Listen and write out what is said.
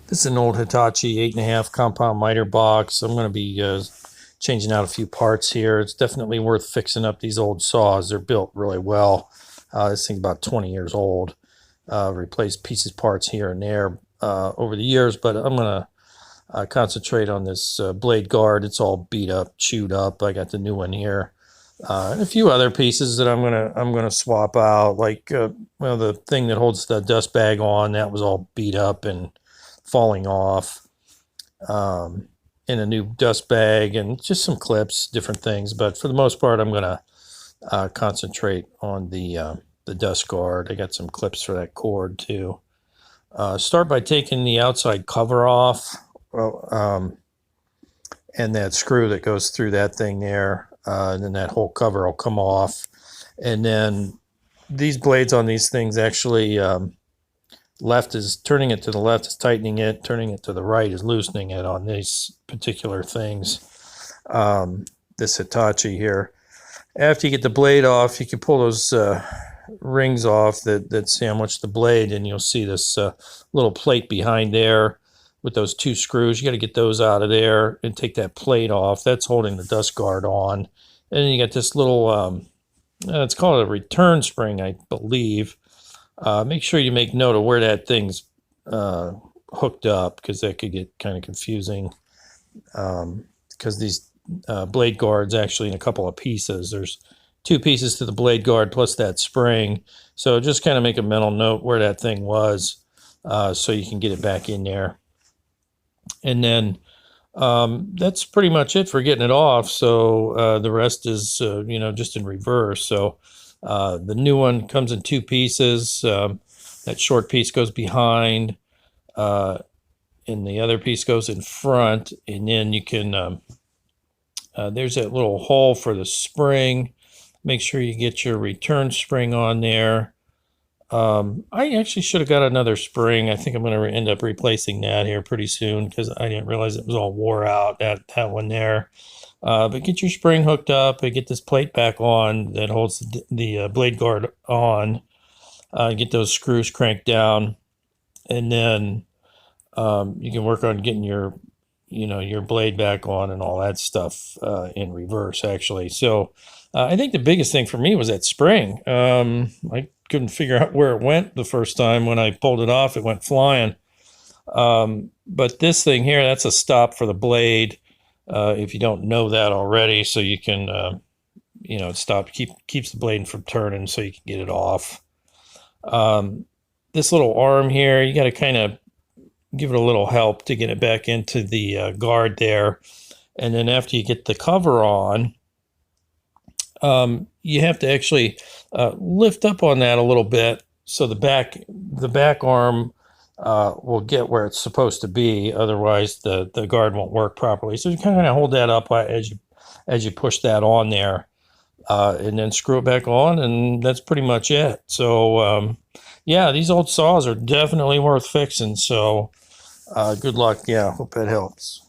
This is an old Hitachi 8.5 compound miter box. I'm going to be changing out a few parts here. It's definitely worth fixing up these old saws. They're built really well. This thing's about 20 years old. Replaced pieces, parts here and there over the years, but I'm going to concentrate on this blade guard. It's all beat up, chewed up. I got the new one here. And a few other pieces that I'm gonna swap out, like well, the thing that holds the dust bag on, that was all beat up and falling off. In a new dust bag, and just some clips, different things. But for the most part, I'm gonna concentrate on the dust guard. I got some clips for that cord too. Start by taking the outside cover off, well, and that screw that goes through that thing there. And then that whole cover will come off. And then these blades on these things actually, left is turning it to the left is tightening it, turning it to the right is loosening it on these particular things. This Hitachi here. After you get the blade off, you can pull those rings off that sandwich the blade, and you'll see this little plate behind there with those two screws. You got to get those out of there and take that plate off. That's holding the dust guard on. And then you got this little, it's called a return spring, I believe. Make sure you make note of where that thing's hooked up, because that could get kind of confusing. Because these blade guards actually in a couple of pieces. There's two pieces to the blade guard plus that spring. So just kind of make a mental note where that thing was, so you can get it back in there. And then that's pretty much it for getting it off. So the rest is, just in reverse. So the new one comes in two pieces. That short piece goes behind, and the other piece goes in front. And then you can, there's that little hole for the spring. Make sure you get your return spring on there. I actually should have got another spring. I think I'm going to end up replacing that here pretty soon, because I didn't realize it was all wore out, that one there. But get your spring hooked up and get this plate back on that holds the blade guard on. Get those screws cranked down, and then you can work on getting your blade back on and all that stuff in reverse, actually. So I think the biggest thing for me was that spring. I couldn't figure out where it went the first time. When I pulled it off, it went flying. But this thing here, that's a stop for the blade, if you don't know that already. So you can, stop, keeps the blade from turning, so you can get it off. This little arm here, you got to kind of give it a little help to get it back into the guard there. And then after you get the cover on, you have to actually lift up on that a little bit, so the back arm will get where it's supposed to be. Otherwise, the guard won't work properly. So you kind of hold that up as you push that on there, and then screw it back on, and that's pretty much it. So yeah, these old saws are definitely worth fixing. So good luck. Yeah, hope that helps.